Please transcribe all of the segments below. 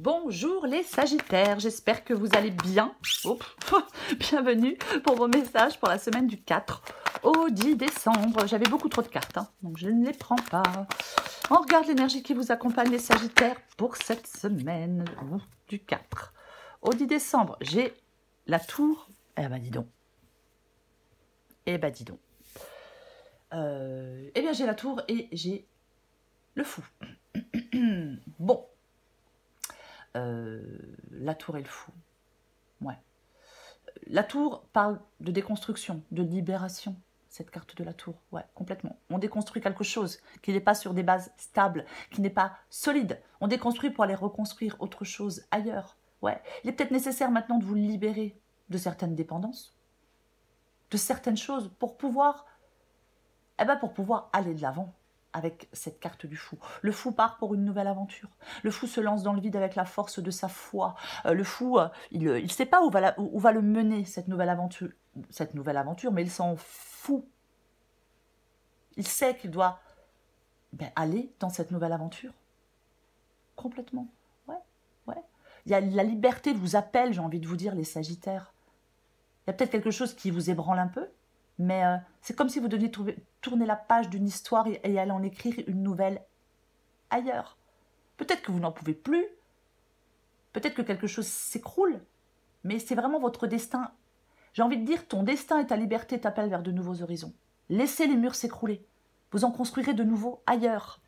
Bonjour les Sagittaires, j'espère que vous allez bien. Bienvenue pour vos messages pour la semaine du 4 au 10 décembre. J'avais beaucoup trop de cartes, donc je ne les prends pas. On regarde l'énergie qui vous accompagne les Sagittaires pour cette semaine du 4 au 10 décembre. J'ai la tour, eh ben dis donc. Eh bien j'ai la tour et j'ai le fou. Bon. La tour et le fou. Ouais. La tour parle de déconstruction, de libération. Cette carte de la tour, ouais, complètement. On déconstruit quelque chose qui n'est pas sur des bases stables, qui n'est pas solide. On déconstruit pour aller reconstruire autre chose ailleurs. Ouais. Il est peut-être nécessaire maintenant de vous libérer de certaines dépendances, de certaines choses pour pouvoir, aller de l'avant avec cette carte du fou. Le fou part pour une nouvelle aventure. Le fou se lance dans le vide avec la force de sa foi. Le fou, il ne sait pas où va le mener cette nouvelle aventure, mais il s'en fout. Il sait qu'il doit aller dans cette nouvelle aventure. Complètement. Ouais. La liberté vous appelle, j'ai envie de vous dire, les Sagittaires. Il y a peut-être quelque chose qui vous ébranle un peu, mais c'est comme si vous deviez tourner la page d'une histoire et aller en écrire une nouvelle ailleurs. Peut-être que vous n'en pouvez plus, peut-être que quelque chose s'écroule, mais c'est vraiment votre destin. J'ai envie de dire, ton destin et ta liberté t'appellent vers de nouveaux horizons. Laissez les murs s'écrouler. Vous en construirez de nouveaux ailleurs.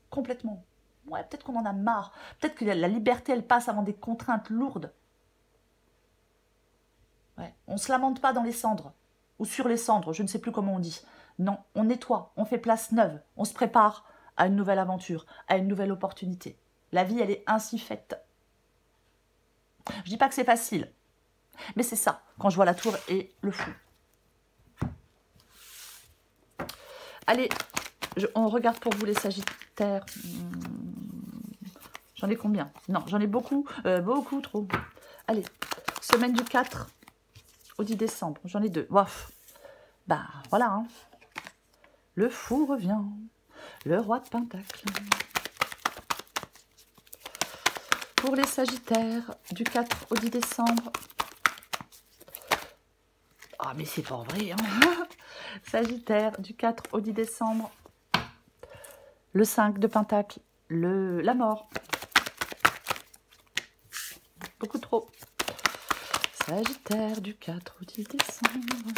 Complètement. Ouais, peut-être qu'on en a marre. Peut-être que la liberté, elle passe avant des contraintes lourdes. Ouais. On ne se lamente pas dans les cendres, ou sur les cendres, je ne sais plus comment on dit. Non, on nettoie, on fait place neuve, on se prépare à une nouvelle aventure, à une nouvelle opportunité. La vie, elle est ainsi faite. Je dis pas que c'est facile, mais c'est ça, quand je vois la tour et le fou. Allez, on regarde pour vous les Sagittaires. J'en ai combien? Non, j'en ai beaucoup, beaucoup trop. Allez, semaine du 4 au 10 décembre, j'en ai 2. Waf. Bah voilà, hein. Le fou revient, le roi de Pentacle. Pour les Sagittaires, du 4 au 10 décembre. Ah, mais c'est pas vrai, hein. Sagittaire, du 4 au 10 décembre. Le 5 de Pentacle, la mort. Beaucoup trop. Sagittaire, du 4 au 10 décembre.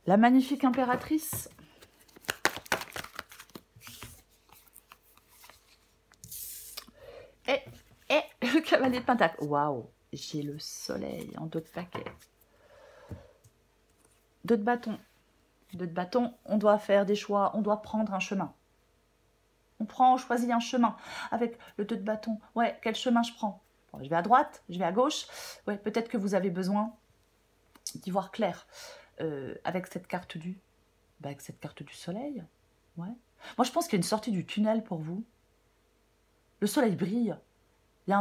La magnifique impératrice. Et le cavalier de Pentacle. Waouh, j'ai le soleil en dos de paquet. Deux de bâton. Deux de bâton, on doit faire des choix, on doit prendre un chemin. On choisit un chemin avec le 2 de bâton. Ouais, quel chemin je prends? Bon, je vais à droite, je vais à gauche. Ouais, peut-être que vous avez besoin d'y voir clair avec cette carte du soleil. Ouais. Moi, je pense qu'il y a une sortie du tunnel pour vous. Le soleil brille. Il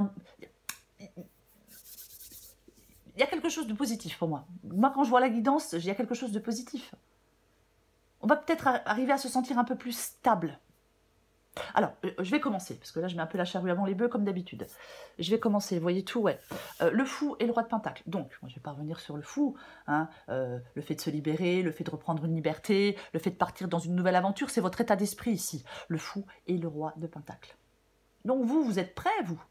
y a quelque chose de positif pour moi. Moi, quand je vois la guidance, il y a quelque chose de positif. On va peut-être arriver à se sentir un peu plus stable. Alors, je vais commencer, parce que là, je mets un peu la charrue avant les bœufs, comme d'habitude. Je vais commencer, vous voyez tout, ouais. Le fou et le roi de Pentacle. Donc, moi, je vais pas revenir sur le fou. Hein, le fait de se libérer, le fait de reprendre une liberté, le fait de partir dans une nouvelle aventure, c'est votre état d'esprit ici. Le fou et le roi de Pentacle. Donc, vous êtes prêts, vous?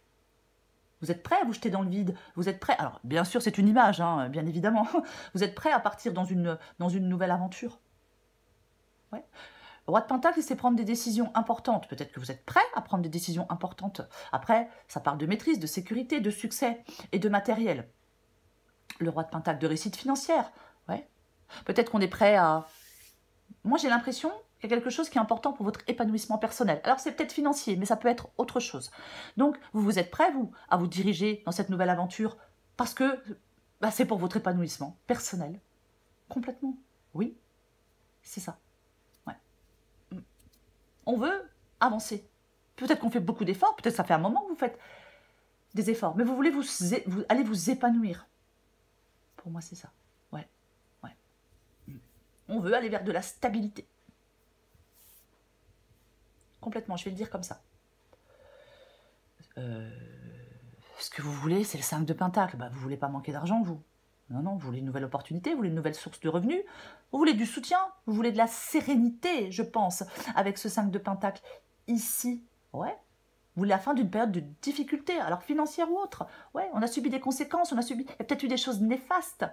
Vous êtes prêts à vous jeter dans le vide? Vous êtes prêts? Alors, bien sûr, c'est une image, hein, bien évidemment. Vous êtes prêts à partir dans une nouvelle aventure? Ouais. Le roi de Pentacle, c'est prendre des décisions importantes. Peut-être que vous êtes prêt à prendre des décisions importantes. Après, ça parle de maîtrise, de sécurité, de succès et de matériel. Le roi de Pentacle, de réussite financière. Ouais. Peut-être qu'on est prêt à... Moi, j'ai l'impression qu'il y a quelque chose qui est important pour votre épanouissement personnel. Alors, c'est peut-être financier, mais ça peut être autre chose. Donc, vous êtes prêt, vous, à vous diriger dans cette nouvelle aventure parce que c'est pour votre épanouissement personnel. Complètement. Oui, c'est ça. On veut avancer. Peut-être qu'on fait beaucoup d'efforts, peut-être ça fait un moment que vous faites des efforts, mais vous voulez aller vous épanouir. Pour moi, c'est ça. Ouais. On veut aller vers de la stabilité. complètement, je vais le dire comme ça. Ce que vous voulez, c'est le 5 de Pentacle. Bah, vous voulez pas manquer d'argent, vous. Non, non, vous voulez une nouvelle opportunité, vous voulez une nouvelle source de revenus, vous voulez du soutien, vous voulez de la sérénité, je pense, avec ce 5 de Pentacle. Ici, ouais, vous voulez la fin d'une période de difficulté, alors financière ou autre. Ouais, on a subi des conséquences, il y a peut-être eu des choses néfastes.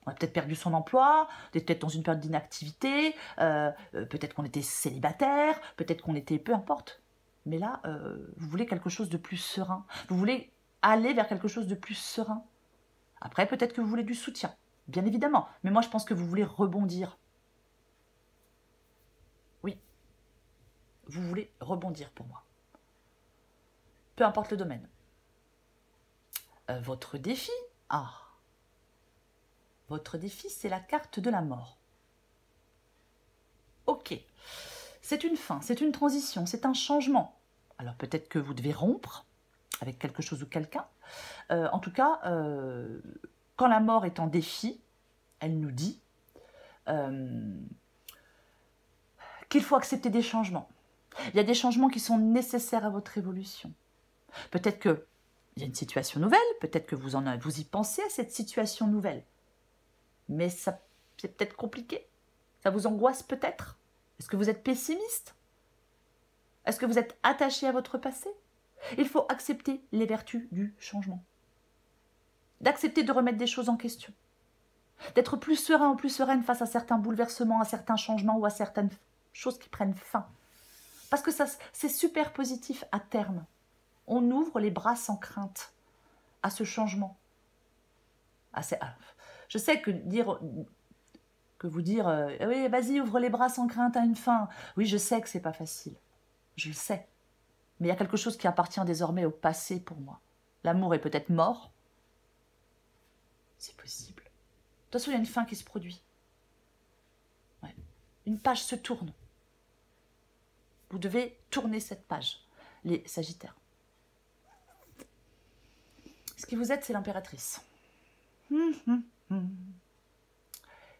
On a peut-être perdu son emploi, peut-être dans une période d'inactivité, peut-être qu'on était célibataire, peut-être qu'on était... peu importe. Mais là, vous voulez quelque chose de plus serein. Vous voulez aller vers quelque chose de plus serein. Après, peut-être que vous voulez du soutien, bien évidemment. Mais moi, je pense que vous voulez rebondir. Oui, vous voulez rebondir pour moi. Peu importe le domaine. Votre défi, votre défi, c'est la carte de la mort. Ok, c'est une fin, c'est une transition, c'est un changement. Alors peut-être que vous devez rompre avec quelque chose ou quelqu'un. En tout cas, quand la mort est en défi, elle nous dit qu'il faut accepter des changements. Il y a des changements qui sont nécessaires à votre évolution. Peut-être qu'il y a une situation nouvelle, peut-être que vous y pensez à cette situation nouvelle. Mais c'est peut-être compliqué. Ça vous angoisse peut-être. Est-ce que vous êtes pessimiste? Est-ce que vous êtes attaché à votre passé? Il faut accepter les vertus du changement. D'accepter de remettre des choses en question. D'être plus serein ou plus sereine face à certains bouleversements, à certains changements ou à certaines choses qui prennent fin. Parce que ça, c'est super positif à terme. On ouvre les bras sans crainte à ce changement. Je sais que vous dire oui, vas-y, ouvre les bras sans crainte à une fin. Oui, je sais que c'est pas facile. Je le sais. Mais il y a quelque chose qui appartient désormais au passé pour moi. L'amour est peut-être mort. C'est possible. De toute façon, il y a une fin qui se produit. Ouais. Une page se tourne. Vous devez tourner cette page, les Sagittaires. Ce qui vous aide, c'est l'impératrice.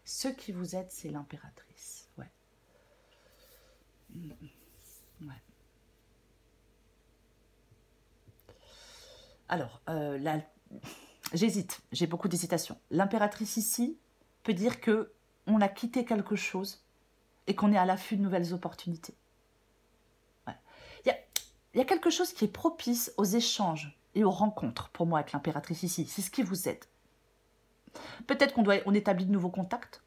Ce qui vous aide, c'est l'impératrice. Ouais. Ouais. Alors, j'hésite, j'ai beaucoup d'hésitation. L'impératrice ici peut dire que on a quitté quelque chose et qu'on est à l'affût de nouvelles opportunités. Ouais. Il y a quelque chose qui est propice aux échanges et aux rencontres pour moi avec l'impératrice ici. C'est ce qui vous aide. Peut-être qu'on établit de nouveaux contacts.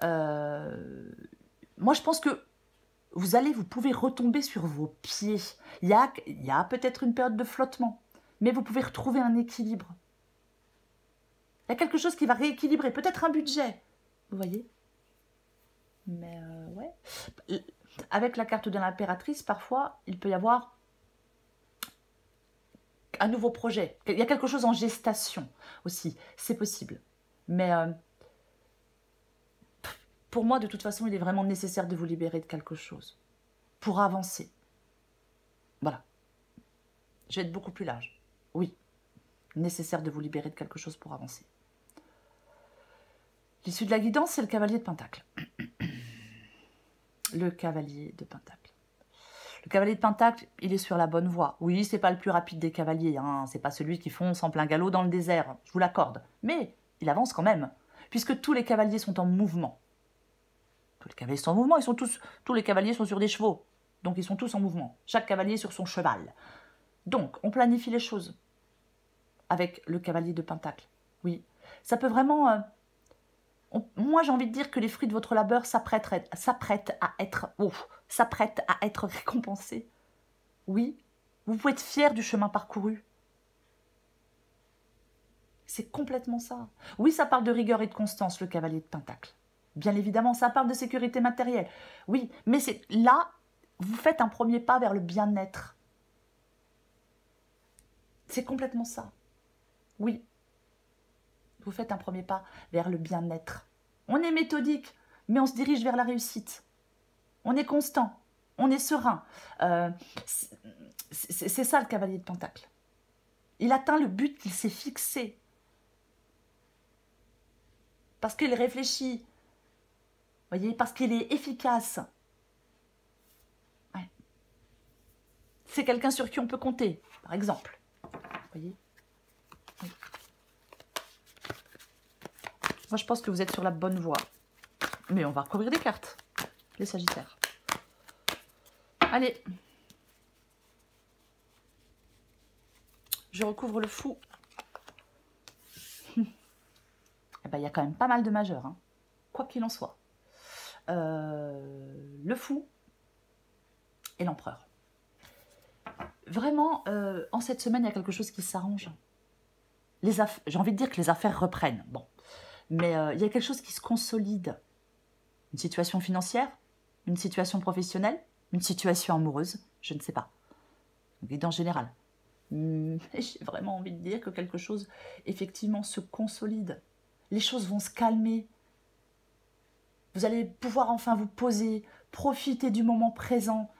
Moi, je pense que vous pouvez retomber sur vos pieds. Il y a peut-être une période de flottement, mais vous pouvez retrouver un équilibre. Il y a quelque chose qui va rééquilibrer, peut-être un budget, vous voyez. Mais ouais. Avec la carte de l'impératrice, parfois, il peut y avoir un nouveau projet. Il y a quelque chose en gestation aussi, c'est possible. Mais pour moi, de toute façon, il est vraiment nécessaire de vous libérer de quelque chose pour avancer. Voilà. Je vais être beaucoup plus large. Oui, nécessaire de vous libérer de quelque chose pour avancer. L'issue de la guidance, c'est le cavalier de Pentacle. Le cavalier de Pentacle. Le cavalier de Pentacle, il est sur la bonne voie. Oui, c'est pas le plus rapide des cavaliers, hein. C'est pas celui qui fonce en plein galop dans le désert, je vous l'accorde. Mais il avance quand même, puisque tous les cavaliers sont en mouvement. Tous les cavaliers sont en mouvement, tous les cavaliers sont sur des chevaux. Donc ils sont tous en mouvement. Chaque cavalier sur son cheval. Donc, on planifie les choses avec le cavalier de Pentacle. Oui, ça peut vraiment... moi, j'ai envie de dire que les fruits de votre labeur s'apprêtent à être récompensés. Oui, vous pouvez être fier du chemin parcouru. C'est complètement ça. Oui, ça parle de rigueur et de constance, le cavalier de Pentacle. Bien évidemment, ça parle de sécurité matérielle. Oui, mais c'est là, vous faites un premier pas vers le bien-être. C'est complètement ça. Oui, vous faites un premier pas vers le bien-être. On est méthodique, mais on se dirige vers la réussite. On est constant, on est serein. C'est ça le cavalier de Pentacle. Il atteint le but qu'il s'est fixé. Parce qu'il réfléchit. Voyez, parce qu'il est efficace. Ouais. C'est quelqu'un sur qui on peut compter, par exemple. Vous voyez? Oui. Moi, je pense que vous êtes sur la bonne voie. Mais on va recouvrir des cartes, les Sagittaires. Allez. Je recouvre le fou. Eh ben, il y a quand même pas mal de majeurs, hein, quoi qu'il en soit. Le fou et l'empereur. Vraiment, en cette semaine, il y a quelque chose qui s'arrange. J'ai envie de dire que les affaires reprennent. Bon. Mais il y a quelque chose qui se consolide. Une situation financière, une situation professionnelle, une situation amoureuse, je ne sais pas. En général. J'ai vraiment envie de dire que quelque chose, effectivement, se consolide. Les choses vont se calmer. Vous allez pouvoir enfin vous poser, profiter du moment présent.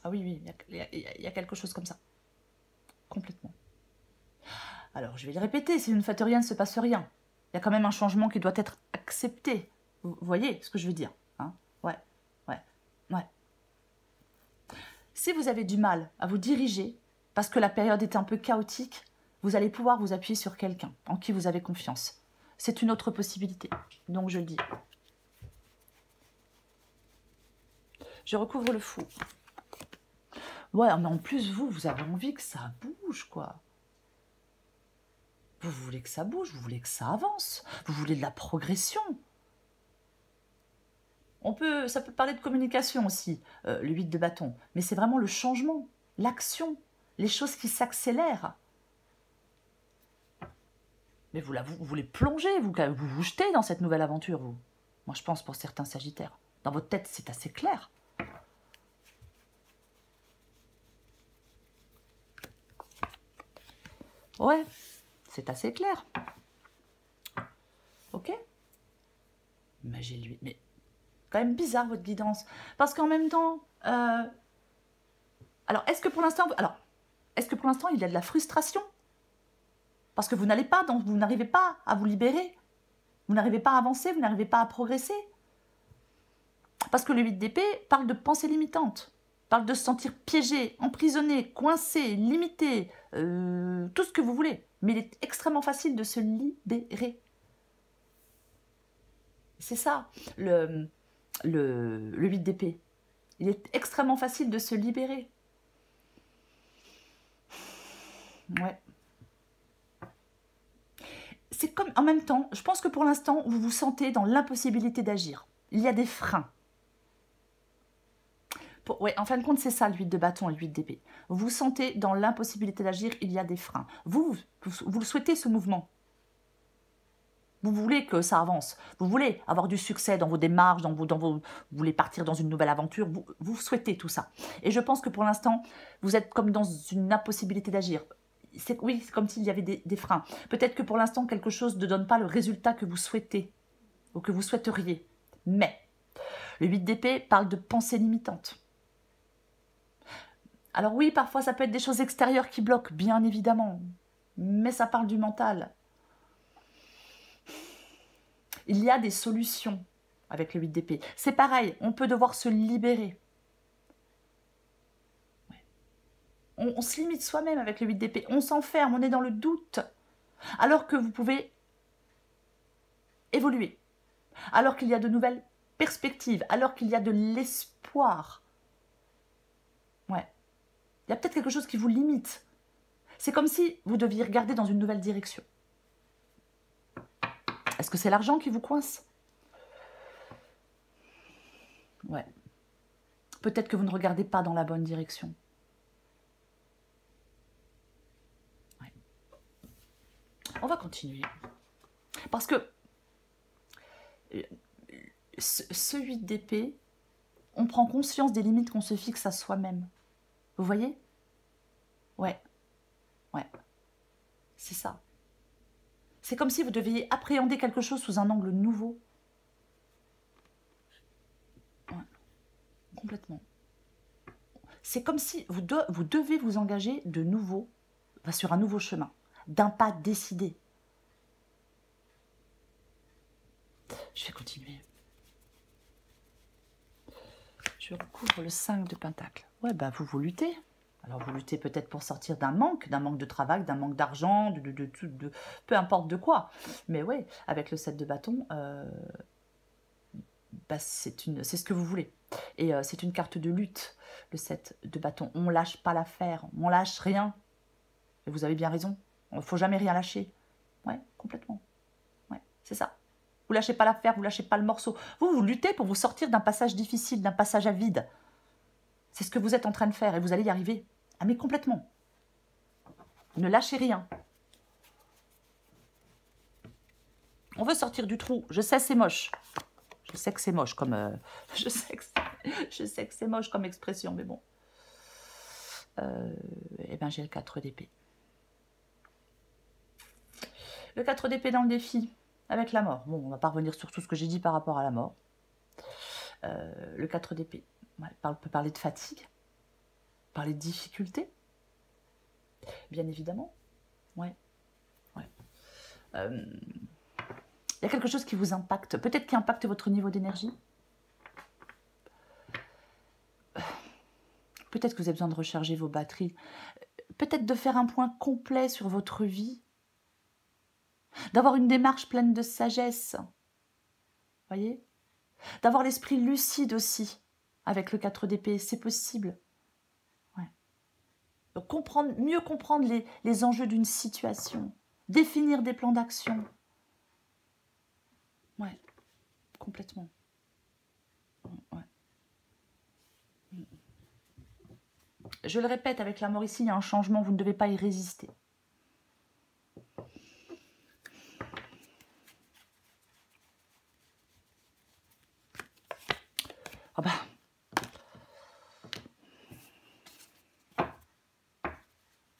Ah oui, oui, il y a quelque chose comme ça. Complètement. Alors, je vais le répéter, si vous ne faites rien, il ne se passe rien. Il y a quand même un changement qui doit être accepté. Vous voyez ce que je veux dire, hein? Ouais, ouais, ouais. Si vous avez du mal à vous diriger, parce que la période est un peu chaotique, vous allez pouvoir vous appuyer sur quelqu'un en qui vous avez confiance. C'est une autre possibilité, donc je le dis. Je recouvre le fou. Ouais, mais en plus, vous avez envie que ça bouge, quoi. Vous voulez que ça bouge, vous voulez que ça avance, vous voulez de la progression. Ça peut parler de communication aussi, le 8 de bâton, mais c'est vraiment le changement, l'action, les choses qui s'accélèrent. Mais vous voulez plonger, vous jetez dans cette nouvelle aventure, vous. Moi, je pense pour certains Sagittaires. Dans votre tête, c'est assez clair. Ouais, c'est assez clair. Ok? Mais j'ai lui... Mais quand même bizarre, votre guidance. Parce qu'en même temps... Alors, est-ce que pour l'instant... il y a de la frustration? Parce que vous n'arrivez pas à vous libérer. Vous n'arrivez pas à avancer, vous n'arrivez pas à progresser. Parce que le 8 d'épée parle de pensée limitante. Parle de se sentir piégé, emprisonné, coincé, limité, tout ce que vous voulez. Mais il est extrêmement facile de se libérer. C'est ça, le 8 d'épée. Il est extrêmement facile de se libérer. Ouais. C'est comme, en même temps, je pense que pour l'instant, vous vous sentez dans l'impossibilité d'agir. Il y a des freins. Ouais, en fin de compte, c'est ça le 8 de bâton et le 8 d'épée. Vous vous sentez dans l'impossibilité d'agir, il y a des freins. Vous le souhaitez, ce mouvement. Vous voulez que ça avance. Vous voulez avoir du succès dans vos démarches, vous voulez partir dans une nouvelle aventure. Vous souhaitez tout ça. Et je pense que pour l'instant, vous êtes comme dans une impossibilité d'agir. Oui, c'est comme s'il y avait des freins. Peut-être que pour l'instant, quelque chose ne donne pas le résultat que vous souhaitez ou que vous souhaiteriez. Mais le 8 d'épée parle de pensée limitante. Alors oui, parfois, ça peut être des choses extérieures qui bloquent, bien évidemment. Mais ça parle du mental. Il y a des solutions avec le 8 d'épée. C'est pareil, on peut devoir se libérer. On se limite soi-même avec le 8 d'épée. On s'enferme, on est dans le doute. Alors que vous pouvez évoluer. Alors qu'il y a de nouvelles perspectives. Alors qu'il y a de l'espoir. Ouais. Il y a peut-être quelque chose qui vous limite. C'est comme si vous deviez regarder dans une nouvelle direction. Est-ce que c'est l'argent qui vous coince? Ouais. Peut-être que vous ne regardez pas dans la bonne direction. Ouais. On va continuer. Parce que ce 8 d'épée, on prend conscience des limites qu'on se fixe à soi-même. Vous voyez? Ouais. Ouais. C'est ça. C'est comme si vous deviez appréhender quelque chose sous un angle nouveau. Ouais. Complètement. C'est comme si vous devez vous engager de nouveau, sur un nouveau chemin, d'un pas décidé. Je vais continuer. Je recouvre le 5 de Pentacle. Ouais, bah vous luttez. Alors vous luttez peut-être pour sortir d'un manque de travail, d'un manque d'argent, de peu importe de quoi. Mais ouais, avec le 7 de bâton, bah, c'est ce que vous voulez. Et c'est une carte de lutte, le 7 de bâton. On lâche pas l'affaire, on lâche rien. Et vous avez bien raison, il ne faut jamais rien lâcher. Ouais, complètement. Ouais, c'est ça. Vous lâchez pas l'affaire, vous lâchez pas le morceau. Vous luttez pour vous sortir d'un passage difficile, d'un passage à vide. C'est ce que vous êtes en train de faire et vous allez y arriver. Ah mais complètement. Ne lâchez rien. On veut sortir du trou. Je sais, c'est moche. Je sais que c'est moche comme... je sais que c'est moche comme expression, mais bon. Eh bien, j'ai le 4 d'épée. Le 4 d'épée dans le défi, avec la mort. Bon, on va pas revenir sur tout ce que j'ai dit par rapport à la mort. Le 4 d'épée, ouais, on peut parler de fatigue, parler de difficulté, bien évidemment. Ouais. Ouais. Y a quelque chose qui vous impacte, peut-être qui impacte votre niveau d'énergie. Peut-être que vous avez besoin de recharger vos batteries. Peut-être de faire un point complet sur votre vie. D'avoir une démarche pleine de sagesse. Voyez? D'avoir l'esprit lucide aussi, avec le 4 d'épée, c'est possible. Ouais. Donc, mieux comprendre les enjeux d'une situation. Définir des plans d'action. Ouais, complètement. Ouais. Je le répète, avec la mort ici, il y a un changement, vous ne devez pas y résister. Ah bah.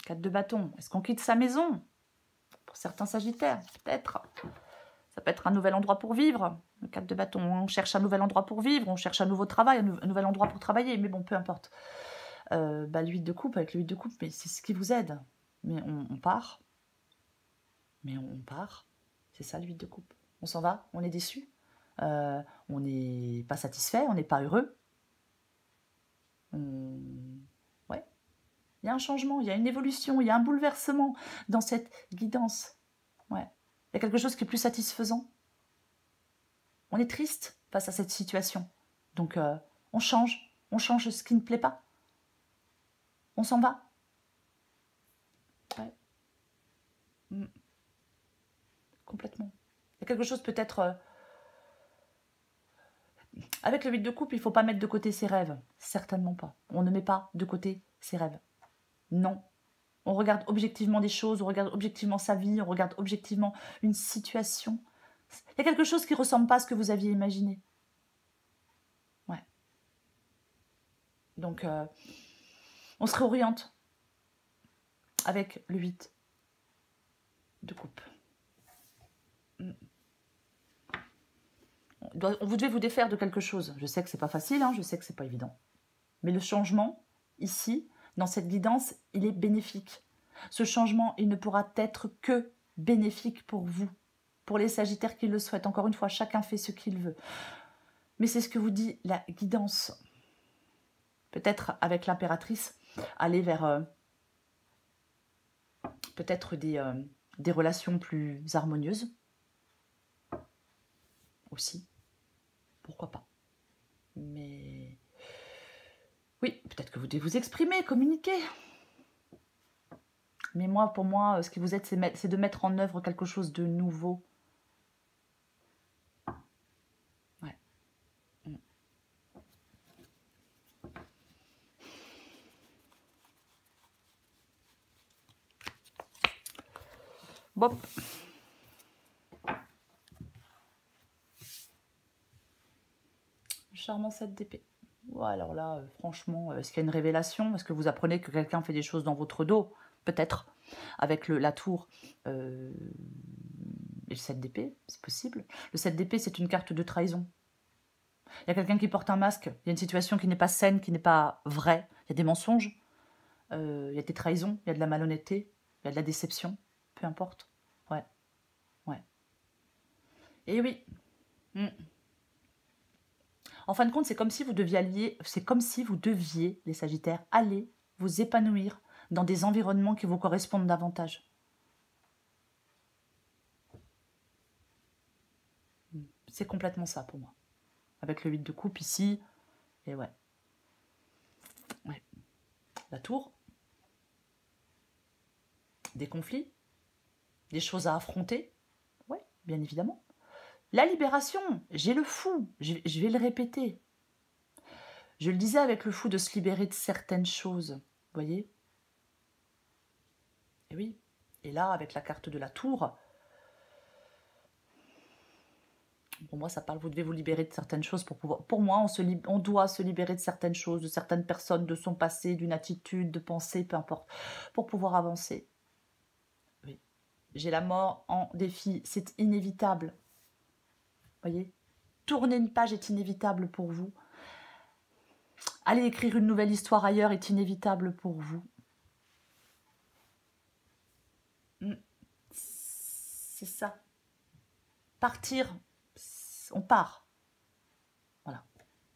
Quatre de bâton. Est-ce qu'on quitte sa maison? Pour certains sagittaires, peut-être. Ça peut être un nouvel endroit pour vivre. Le 4 de bâton, on cherche un nouvel endroit pour vivre, on cherche un nouveau travail, un nouvel endroit pour travailler, mais bon, peu importe. Bah, le 8 de coupe, avec le 8 de coupe, mais c'est ce qui vous aide. Mais on part. Mais on part. C'est ça, le 8 de coupe. On s'en va, on est déçu. On n'est pas satisfait, on n'est pas heureux. Ouais. Il y a un changement, il y a une évolution, il y a un bouleversement dans cette guidance. Ouais. Il y a quelque chose qui est plus satisfaisant. On est triste face à cette situation. Donc, on change ce qui ne plaît pas. On s'en va. Ouais. Complètement. Il y a quelque chose peut-être... Avec le 8 de coupe, il ne faut pas mettre de côté ses rêves. Certainement pas. On ne met pas de côté ses rêves. Non. On regarde objectivement des choses, on regarde objectivement sa vie, on regarde objectivement une situation. Il y a quelque chose qui ne ressemble pas à ce que vous aviez imaginé. Ouais. Donc, on se réoriente avec le 8 de coupe. Vous devez vous défaire de quelque chose. Je sais que c'est pas facile, hein, je sais que c'est pas évident. Mais le changement, ici, dans cette guidance, il est bénéfique. Ce changement, il ne pourra être que bénéfique pour vous, pour les sagittaires qui le souhaitent. Encore une fois, chacun fait ce qu'il veut. Mais c'est ce que vous dit la guidance. Peut-être avec l'impératrice, aller vers peut-être des relations plus harmonieuses. Aussi. Pourquoi pas. Mais oui, peut-être que vous devez vous exprimer, communiquer. Mais moi, pour moi, ce que vous êtes, c'est de mettre en œuvre quelque chose de nouveau. Ouais. Bon. Charmant 7 d'épée. Ouais, alors là, franchement, est-ce qu'il y a une révélation? Est-ce que vous apprenez que quelqu'un fait des choses dans votre dos? Peut-être. Avec la tour et le 7 d'épée, c'est possible. Le 7 d'épée, c'est une carte de trahison. Il y a quelqu'un qui porte un masque. Il y a une situation qui n'est pas saine, qui n'est pas vraie. Il y a des mensonges. Il y a des trahisons. Il y a de la malhonnêteté. Il y a de la déception. Peu importe. Ouais. Ouais. Et oui. En fin de compte, c'est comme si vous deviez les Sagittaires, aller vous épanouir dans des environnements qui vous correspondent davantage. C'est complètement ça pour moi. Avec le 8 de coupe ici, et ouais. La tour. Des conflits. Des choses à affronter. Oui, bien évidemment. La libération, j'ai le fou, je vais le répéter. Je le disais avec le fou de se libérer de certaines choses, vous voyez? Et oui, et là, avec la carte de la tour, pour moi, ça parle, vous devez vous libérer de certaines choses pour pouvoir... Pour moi, on doit se libérer de certaines choses, de certaines personnes, de son passé, d'une attitude, de pensée, peu importe, pour pouvoir avancer. Oui, j'ai la mort en défi, c'est inévitable. Vous voyez? Tourner une page est inévitable pour vous. Aller écrire une nouvelle histoire ailleurs est inévitable pour vous. C'est ça. Partir, on part. Voilà.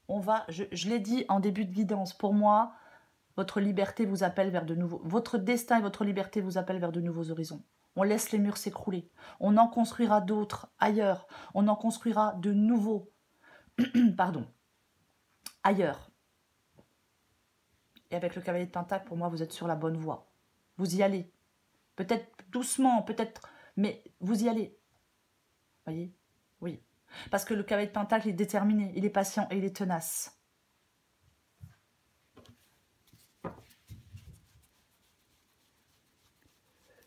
On va, je l'ai dit en début de guidance, pour moi, votre liberté vous appelle vers de nouveaux... Votre destin et votre liberté vous appellent vers de nouveaux horizons. On laisse les murs s'écrouler. On en construira d'autres ailleurs. On en construira de nouveaux. Pardon. Ailleurs. Et avec le cavalier de Pentacle, pour moi, vous êtes sur la bonne voie. Vous y allez. Peut-être doucement, peut-être... Mais vous y allez. Voyez? Oui. Parce que le cavalier de Pentacle est déterminé, il est patient et il est tenace.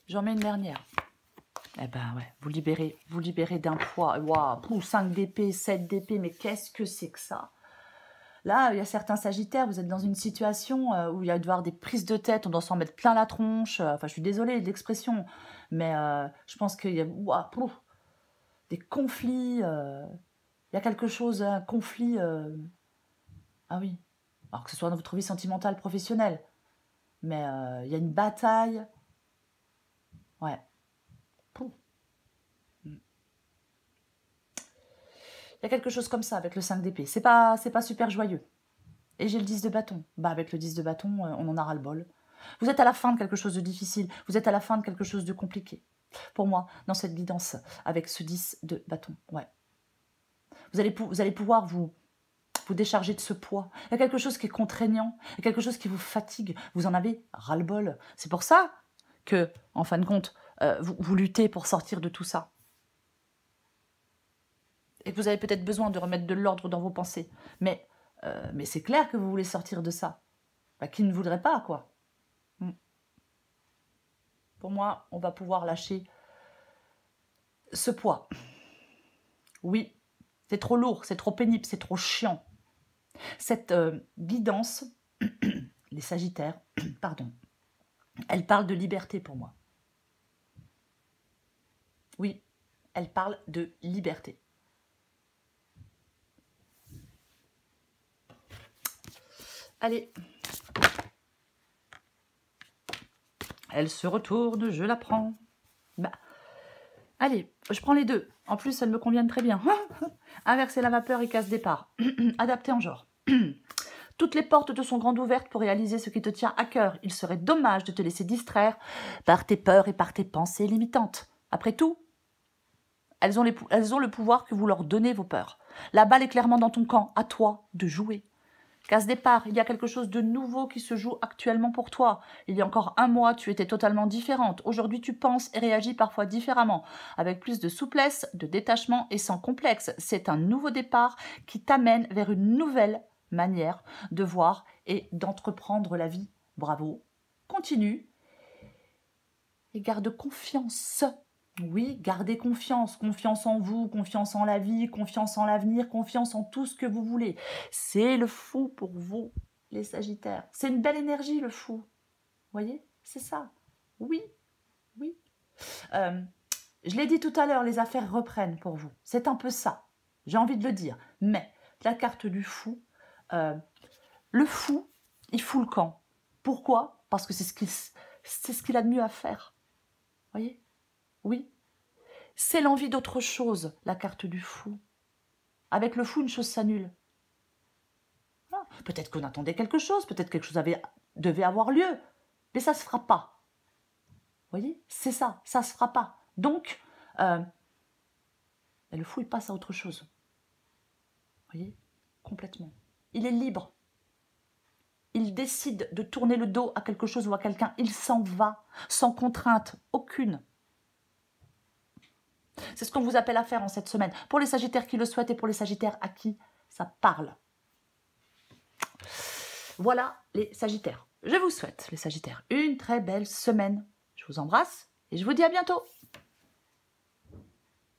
J'en mets une dernière. Eh ben ouais, vous libérez d'un poids. Waouh, 5 d'épée, 7 d'épée, mais qu'est-ce que c'est que ça? Là, il y a certains Sagittaires, vous êtes dans une situation où il y a de voir des prises de tête, on doit s'en mettre plein la tronche. Enfin, je suis désolée de l'expression, mais je pense qu'il y a des conflits. Il y a quelque chose, un conflit. Ah oui, alors que ce soit dans votre vie sentimentale, professionnelle. Mais il y a une bataille. Ouais. Pouf. Il y a quelque chose comme ça avec le 5 d'épée. C'est pas super joyeux. Et j'ai le 10 de bâton. Bah avec le 10 de bâton, on en a ras-le-bol. Vous êtes à la fin de quelque chose de difficile. Vous êtes à la fin de quelque chose de compliqué. Pour moi, dans cette guidance, avec ce 10 de bâton. Ouais. Vous allez pouvoir vous décharger de ce poids. Il y a quelque chose qui est contraignant. Il y a quelque chose qui vous fatigue. Vous en avez ras-le-bol. C'est pour ça que, en fin de compte, vous luttez pour sortir de tout ça. Et que vous avez peut-être besoin de remettre de l'ordre dans vos pensées. Mais c'est clair que vous voulez sortir de ça. Bah, qui ne voudrait pas, quoi. Pour moi, on va pouvoir lâcher ce poids. Oui, c'est trop lourd, c'est trop pénible, c'est trop chiant. Cette guidance, les Sagittaires, pardon, elle parle de liberté pour moi. Oui, elle parle de liberté. Allez. Elle se retourne, je la prends. Bah. Allez, je prends les deux. En plus, elles me conviennent très bien. Inverser la vapeur et casse départ. Adapté en genre. Toutes les portes te sont grandes ouvertes pour réaliser ce qui te tient à cœur. Il serait dommage de te laisser distraire par tes peurs et par tes pensées limitantes. Après tout, elles ont le pouvoir que vous leur donnez vos peurs. La balle est clairement dans ton camp. À toi de jouer. Casse départ, il y a quelque chose de nouveau qui se joue actuellement pour toi. Il y a encore un mois, tu étais totalement différente. Aujourd'hui, tu penses et réagis parfois différemment, avec plus de souplesse, de détachement et sans complexe. C'est un nouveau départ qui t'amène vers une nouvelle manière de voir et d'entreprendre la vie. Bravo, continue et garde confiance. Oui, gardez confiance, confiance en vous, confiance en la vie, confiance en l'avenir, confiance en tout ce que vous voulez. C'est le fou pour vous, les Sagittaires. C'est une belle énergie, le fou. Vous voyez, c'est ça. Oui, oui. Je l'ai dit tout à l'heure, les affaires reprennent pour vous. C'est un peu ça, j'ai envie de le dire. Mais la carte du fou, le fou, il fout le camp. Pourquoi? Parce que c'est ce qu'il a de mieux à faire. Vous voyez? Oui, c'est l'envie d'autre chose, la carte du fou. Avec le fou, une chose s'annule. Peut-être qu'on attendait quelque chose, peut-être quelque chose devait avoir lieu, mais ça ne se fera pas. Vous voyez, c'est ça, ça ne se fera pas. Donc, le fou, il passe à autre chose. Vous voyez, complètement. Il est libre. Il décide de tourner le dos à quelque chose ou à quelqu'un. Il s'en va, sans contrainte aucune. C'est ce qu'on vous appelle à faire en cette semaine. Pour les Sagittaires qui le souhaitent et pour les Sagittaires à qui ça parle. Voilà les Sagittaires. Je vous souhaite, les Sagittaires, une très belle semaine. Je vous embrasse et je vous dis à bientôt.